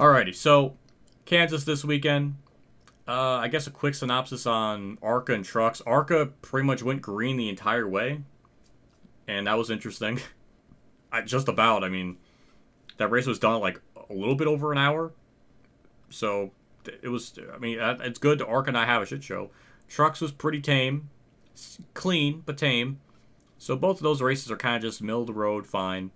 Alrighty, so Kansas this weekend. I guess a quick synopsis on ARCA and trucks. ARCA pretty much went green the entire way, and that was interesting. Just about. I mean, that race was done like a little bit over an hour, so it was. I mean, it's good. ARCA and I have a shit show. Trucks was pretty tame, clean but tame. So both of those races are kind of just middle of the road, fine.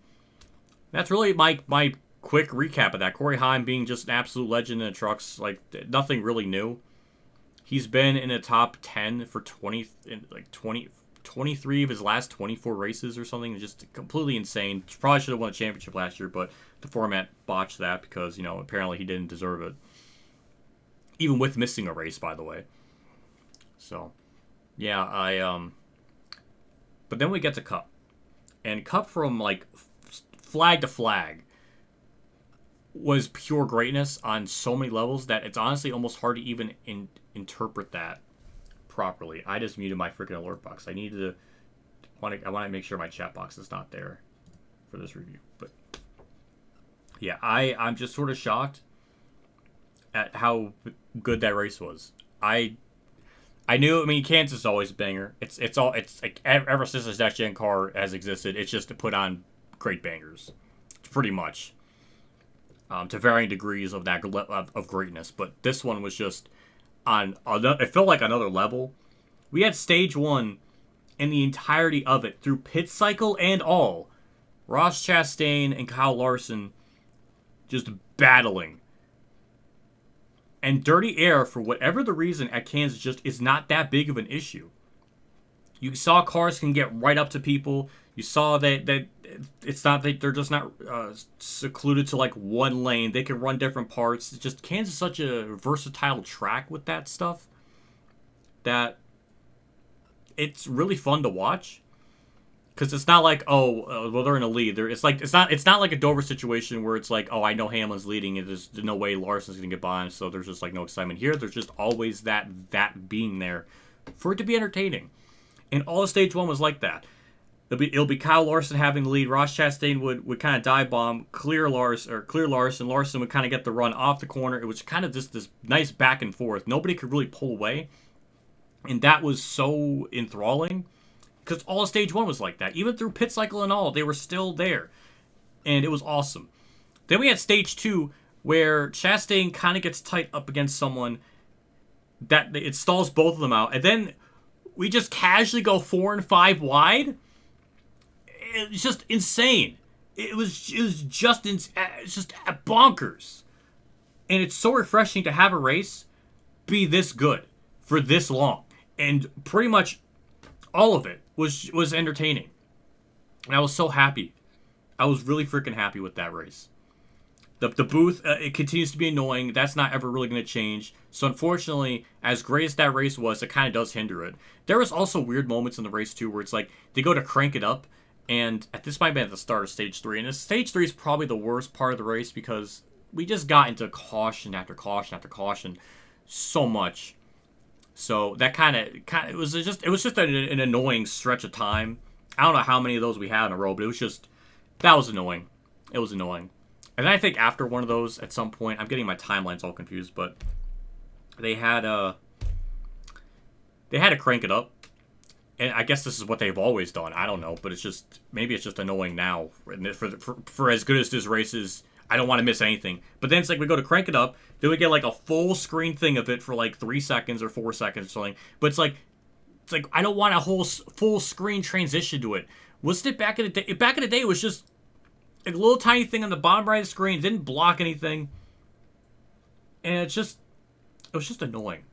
That's really my quick recap of that. Corey Heim being just an absolute legend in the trucks, like nothing really new. He's been in the top 10 for 23 of his last 24 races or something. Just completely insane. Probably should have won a championship last year, but the format botched that because, apparently he didn't deserve it. Even with missing a race, by the way. So, yeah, but then we get to Cup. And Cup from, flag to flag was pure greatness on so many levels that it's honestly almost hard to even interpret that properly. I just muted my freaking alert box. I want to make sure my chat box is not there for this review. But yeah, I'm just sort of shocked at how good that race was. I knew. I mean, Kansas is always a banger. It's like ever since this next gen car has existed, it's just to put on great bangers, pretty much. To varying degrees of that of greatness, but this one was just on another. It felt like another level. We had stage one in the entirety of it through pit cycle and all. Ross Chastain and Kyle Larson just battling. And dirty air, for whatever the reason, at Kansas just is not that big of an issue. You saw cars can get right up to people. You saw that it's not that they're just not secluded to like one lane. They can run different parts. It's just Kansas is such a versatile track with that stuff that it's really fun to watch. Because it's not like they're in a lead. It's not like a Dover situation where it's like, I know Hamlin's leading and there's no way Larson's gonna get by him, so there's just like no excitement here. There's just always that being there for it to be entertaining. And all of stage one was like that. It'll be Kyle Larson having the lead. Ross Chastain would kind of dive bomb, clear Larson. Larson would kind of get the run off the corner. It was kind of just this nice back and forth. Nobody could really pull away, and that was so enthralling because all of stage one was like that. Even through pit cycle and all, they were still there, and it was awesome. Then we had stage two where Chastain kind of gets tight up against someone that it stalls both of them out, and then we just casually go 4 and 5 wide. It's just insane. It was just bonkers, and it's so refreshing to have a race be this good for this long, and pretty much all of it was entertaining, and I was so happy. I was really freaking happy with that race. The booth, it continues to be annoying. That's not ever really going to change. So unfortunately, as great as that race was, it kind of does hinder it. There was also weird moments in the race too, where it's like they go to crank it up. And this might be at the start of stage 3. And stage 3 is probably the worst part of the race because we just got into caution after caution after caution so much. So that kind of it was just an annoying stretch of time. I don't know how many of those we had in a row, but that was annoying. It was annoying. And I think after one of those, at some point, I'm getting my timelines all confused, but they had to crank it up. And I guess this is what they've always done. I don't know, but maybe it's just annoying now. And for as good as this race is, I don't want to miss anything. But then it's like we go to crank it up, then we get like a full screen thing of it for like 3 seconds or 4 seconds or something. But it's like I don't want a whole full screen transition to it. Wasn't it back in the day? Back in the day, it was just a little tiny thing on the bottom right of the screen. It didn't block anything, and it was just annoying.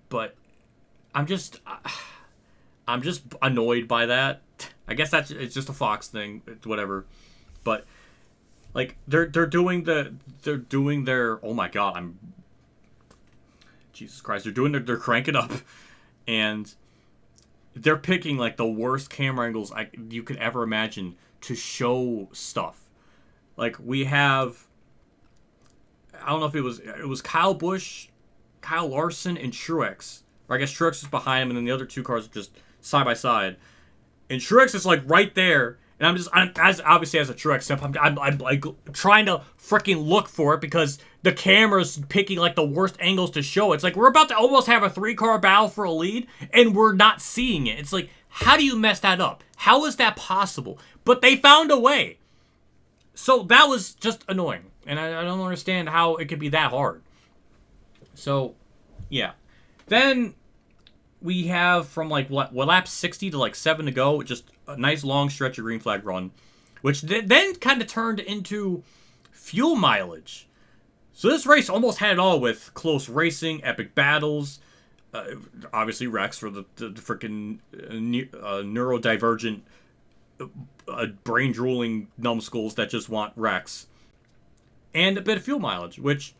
But I'm just annoyed by that. I guess it's just a Fox thing. It's whatever. But like they're doing their oh my god, Jesus Christ, they're cranking up, and they're picking like the worst camera angles you could ever imagine to show stuff. Like we have, I don't know if it was Kyle Busch, Kyle Larson, and Truex. Or I guess Truex is behind him, and then the other two cars are just side by side. And Truex is like right there, And as obviously as a Truex simp, I'm like trying to freaking look for it because the camera's picking like the worst angles to show it. It's like we're about to almost have a 3-car battle for a lead, and we're not seeing it. It's like, how do you mess that up? How is that possible? But they found a way. So that was just annoying, and I don't understand how it could be that hard. So, yeah. Then we have from like what lap 60 to like 7 to go, just a nice long stretch of green flag run, which then kind of turned into fuel mileage. So this race almost had it all with close racing, epic battles, obviously wrecks for the freaking neurodivergent, brain-drooling numbskulls that just want wrecks, and a bit of fuel mileage, which,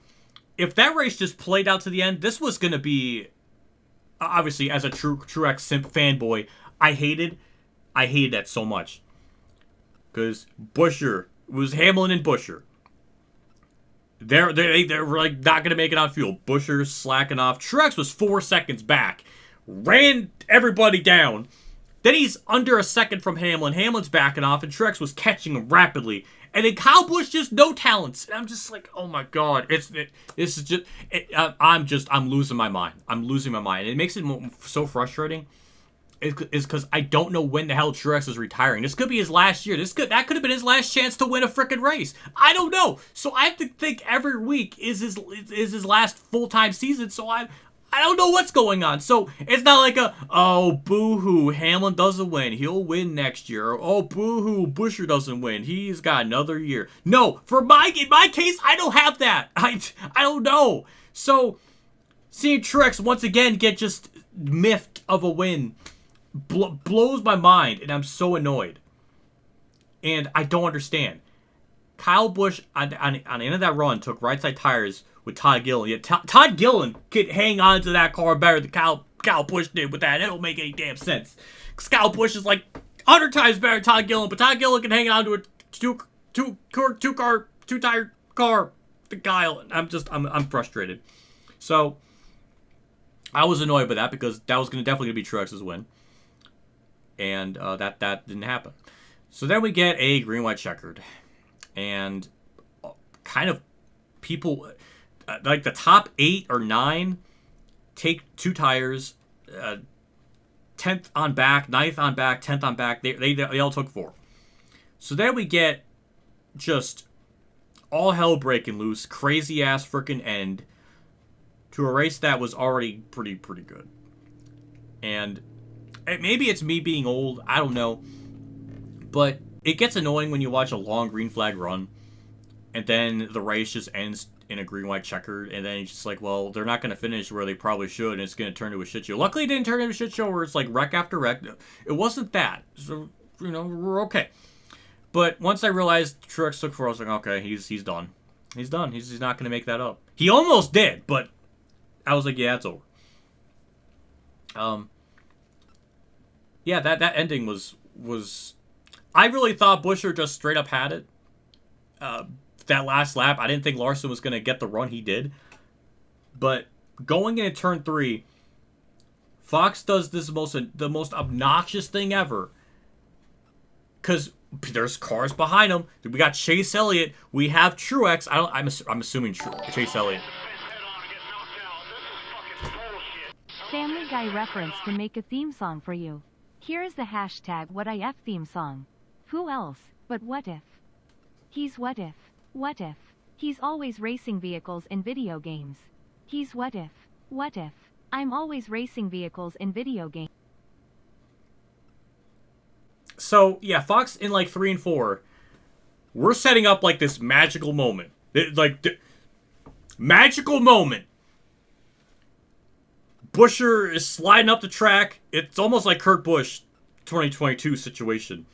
if that race just played out to the end, this was going to be, obviously, as a Truex simp fanboy, I hated that so much. Because Buescher, it was Hamlin and Buescher. They're like not going to make it on fuel. Buescher's slacking off. Truex was 4 seconds back. Ran everybody down. Then he's under a second from Hamlin. Hamlin's backing off, and Truex was catching him rapidly. And then Kyle Busch just no talents. And I'm just like, oh my god, I'm losing my mind. I'm losing my mind. And it makes it so frustrating. Is because I don't know when the hell Truex is retiring. This could be his last year. That could have been his last chance to win a freaking race. I don't know. So I have to think every week is his last full-time season. So I don't know what's going on. So it's not like boo-hoo, Hamlin doesn't win. He'll win next year. Oh, boo-hoo, Buescher doesn't win. He's got another year. No, in my case, I don't have that. I don't know. So seeing Truex once again get just miffed of a win blows my mind, and I'm so annoyed. And I don't understand. Kyle Busch, on the end of that run, took right side tires with Todd Gilliland. Yet Todd Gilliland could hang on to that car better than Kyle Busch did with that. It don't make any damn sense. Because Kyle Busch is like 100 times better than Todd Gilliland, but Todd Gilliland can hang on to a two-tire car. The Kyle, I'm frustrated. So I was annoyed by that because that was definitely going to be Truex's win. And that didn't happen. So then we get a green-white checkered. And kind of people, like the top 8 or 9, take 2 tires. 10th on back, 9th on back, 10th on back. They all took 4. So then we get just all hell breaking loose. Crazy-ass freaking end to a race that was already pretty good. And maybe it's me being old, I don't know. But it gets annoying when you watch a long green flag run, and then the race just ends in a green-white checkered, and then it's just like, well, they're not going to finish where they probably should, and it's going to turn into a shit show. Luckily, it didn't turn into a shit show where it's like wreck after wreck. It wasn't that. So, we're okay. But once I realized Truex took 4, I was like, okay, he's done. He's done. He's not going to make that up. He almost did, but I was like, yeah, it's over. Yeah, that ending was I really thought Buescher just straight up had it. That last lap, I didn't think Larson was going to get the run he did. But going into turn 3, Fox does the most obnoxious thing ever. Because there's cars behind him. We got Chase Elliott. We have Truex. I'm assuming Chase Elliott. Family Guy reference can make a theme song for you. Here is the hashtag WhatiF theme song. Who else but What If? He's What If. What if? He's always racing vehicles in video games. He's What If. What if? I'm always racing vehicles in video games. So, yeah, Fox in like 3 and 4, we're setting up like this magical moment. Magical moment. Buescher is sliding up the track. It's almost like Kurt Busch 2022 situation.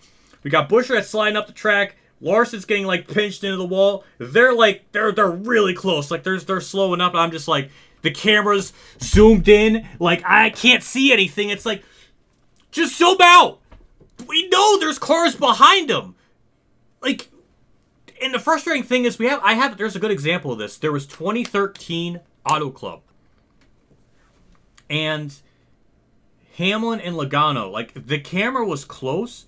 We got Buescher that's sliding up the track. Larson's getting like pinched into the wall. They're really close. Like they're slowing up. I'm just like, the camera's zoomed in. Like I can't see anything. It's like, just zoom out. We know there's cars behind them. Like, and the frustrating thing is there's a good example of this. There was 2013 Auto Club. And Hamlin and Logano, like the camera was close,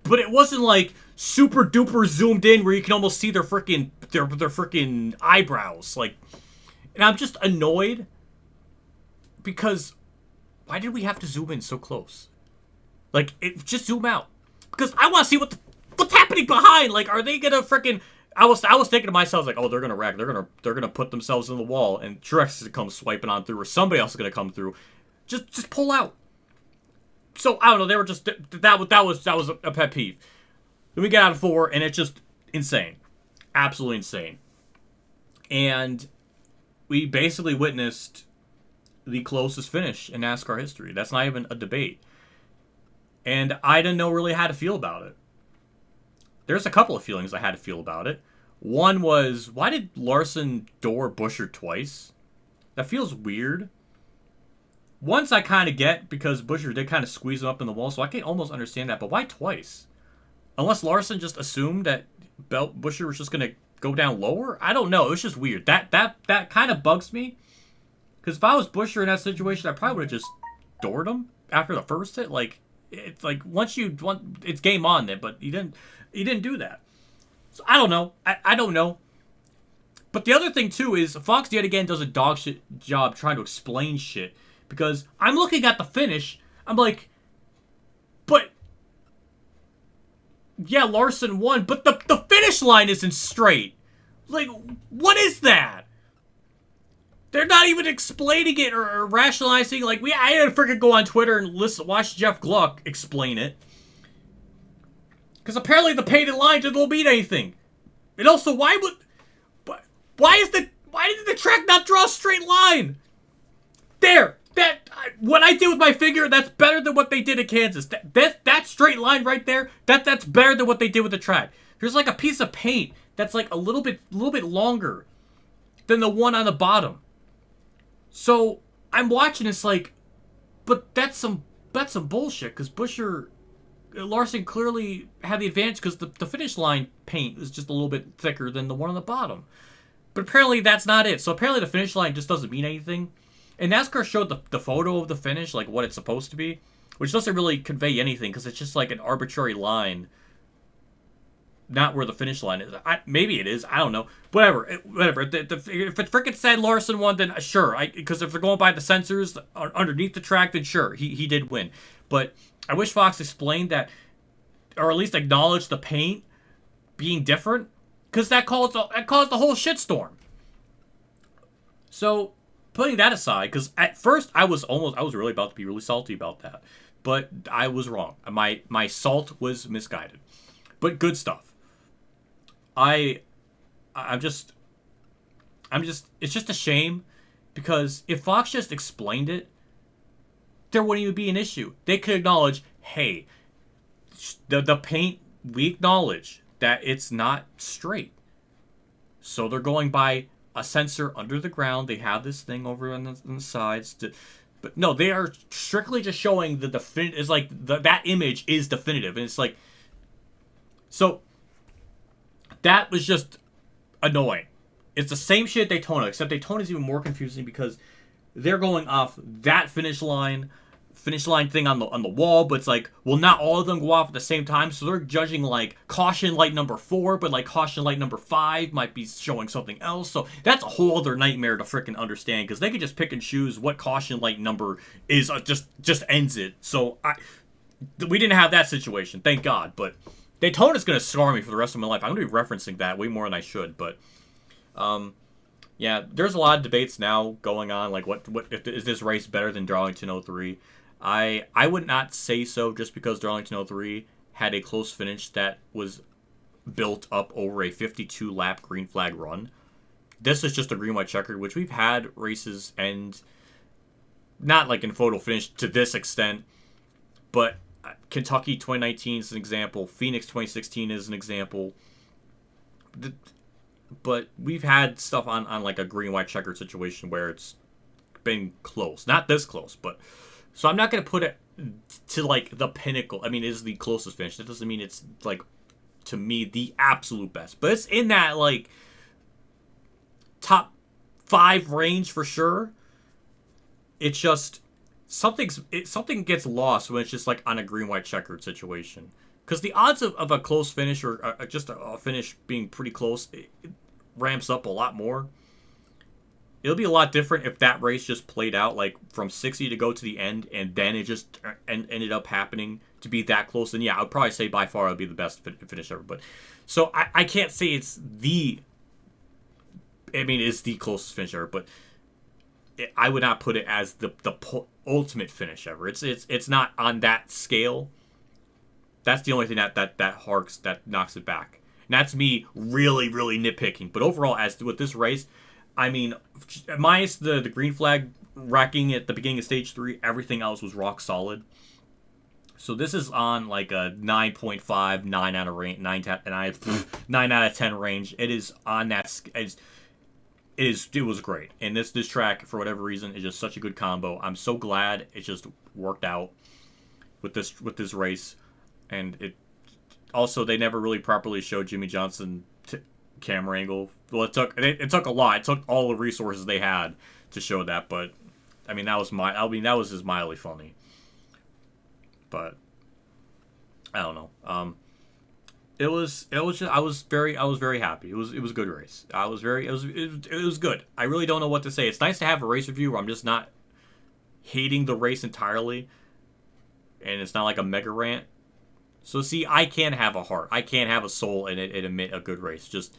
but it wasn't like super duper zoomed in where you can almost see their freaking eyebrows. Like, and I'm just annoyed because why did we have to zoom in so close? Like, just zoom out because I want to see what's happening behind. Like, are they gonna freaking? I was thinking to myself like, oh, they're gonna wreck. They're gonna put themselves in the wall, and Truex is gonna come swiping on through, or somebody else is gonna come through. Just pull out. So I don't know. They were just that was a pet peeve. Then we get out of 4, and it's just insane, absolutely insane. And we basically witnessed the closest finish in NASCAR history. That's not even a debate. And I didn't know really how to feel about it. There's a couple of feelings I had to feel about it. One was, why did Larson door Buescher twice? That feels weird. Once I kind of get, because Buescher did kind of squeeze him up in the wall, so I can almost understand that. But why twice? Unless Larson just assumed that Buescher was just going to go down lower? I don't know. It was just weird. That kind of bugs me. Because if I was Buescher in that situation, I probably would have just doored him after the first hit. Like, it's like it's game on then, but he didn't do that. So I don't know. I don't know. But the other thing too is Fox yet again does a dog shit job trying to explain shit, because I'm looking at the finish. I'm like, but yeah, Larson won, but the finish line isn't straight. Like, what is that? They're not even explaining it or rationalizing. Like, I had to freaking go on Twitter and watch Jeff Gluck explain it. Because apparently the painted line didn't mean anything. And also, why did the track not draw a straight line? There! What I did with my finger, that's better than what they did at Kansas. That straight line right there, that's better than what they did with the track. There's like a piece of paint that's like a little bit longer than the one on the bottom. So I'm watching this like, but that's some bullshit, because Larson clearly had the advantage because the finish line paint is just a little bit thicker than the one on the bottom. But apparently that's not it. So apparently the finish line just doesn't mean anything. And NASCAR showed the photo of the finish, like what it's supposed to be, which doesn't really convey anything because it's just like an arbitrary line, not where the finish line is. Maybe it is. I don't know. Whatever. If it freaking said Larson won, then sure. Because if they're going by the sensors underneath the track, then sure, he did win. But I wish Fox explained that, or at least acknowledged the paint being different, because that caused the whole shitstorm. So, putting that aside, because at first I was really about to be really salty about that, but I was wrong. My salt was misguided, but good stuff. I'm just, it's just a shame, because if Fox just explained it, there wouldn't even be an issue. They could acknowledge, hey, the paint, we acknowledge that it's not straight. So they're going by a sensor under the ground. They have this thing over on the sides. But no, they are strictly just showing is like that image is definitive. And it's like, so that was just annoying. It's the same shit at Daytona, except Daytona is even more confusing because they're going off that finish line thing on the wall, but it's like, well, not all of them go off at the same time, so they're judging like caution light number 4, but like caution light number 5 might be showing something else. So that's a whole other nightmare to freaking understand, because they could just pick and choose what caution light number is, just ends it. So we didn't have that situation, thank God. But Daytona's gonna scar me for the rest of my life. I'm gonna be referencing that way more than I should, but yeah, there's a lot of debates now going on, like what is this race better than Darlington 03? I would not say so, just because Darlington 03 had a close finish that was built up over a 52-lap green flag run. This is just a green-white checkered, which we've had races end not like in photo finish to this extent, but Kentucky 2019 is an example, Phoenix 2016 is an example. But we've had stuff on like a green-white checkered situation where it's been close. Not this close, but... So I'm not going to put it to, like, the pinnacle. I mean, it is the closest finish. That doesn't mean it's, like, to me, the absolute best. But it's in that, like, top 5 range for sure. It's just, something gets lost when it's just, like, on a green-white checkered situation. Because the odds of a close finish or just a finish being pretty close, it ramps up a lot more. It'll be a lot different if that race just played out like from 60 to go to the end, and then it just ended up happening to be that close. And yeah, I would probably say by far it would be the best finish ever. But so I can't say it's the closest finish ever, but I would not put it as the ultimate finish ever. It's not on that scale. That's the only thing that knocks it back. And that's me really, really nitpicking. But overall, as with this race, I mean, minus the green flag wrecking at the beginning of stage 3, everything else was rock solid. So this is on like a 9.5, 9 out of range, 9 out of 10 range. It is on that. It was great. And this track, for whatever reason, is just such a good combo. I'm so glad it just worked out with this race. And it also, they never really properly showed Jimmy Johnson camera angle. Well, it took a lot. It took all the resources they had to show that, but I mean that was just mildly funny. But I don't know. It was just, I was very happy. It was a good race. It was good. I really don't know what to say. It's nice to have a race review where I'm just not hating the race entirely, and it's not like a mega rant. So see, I can have a heart. I can have a soul and admit a good race. Just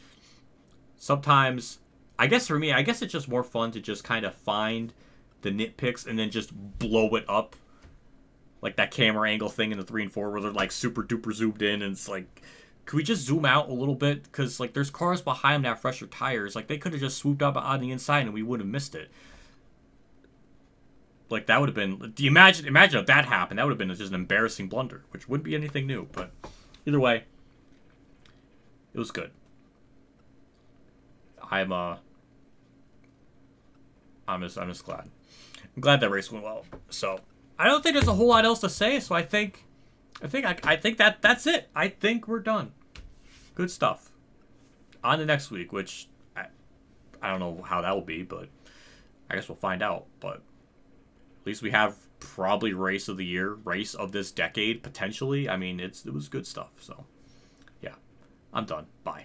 sometimes, I guess for me, it's just more fun to just kind of find the nitpicks and then just blow it up. Like that camera angle thing in the 3 and 4 where they're like super duper zoomed in, and it's like, could we just zoom out a little bit? Because like there's cars behind them that have fresher tires. Like they could have just swooped up on the inside and we would have missed it. Like that would have been. Imagine if that happened. That would have been just an embarrassing blunder, which wouldn't be anything new. But either way, it was good. I'm just glad. I'm glad that race went well. So I don't think there's a whole lot else to say. So I think that's it. I think we're done. Good stuff. On to next week, which I don't know how that will be, but I guess we'll find out. But at least we have probably race of the year, race of this decade, potentially. I mean, it was good stuff. So, yeah, I'm done. Bye.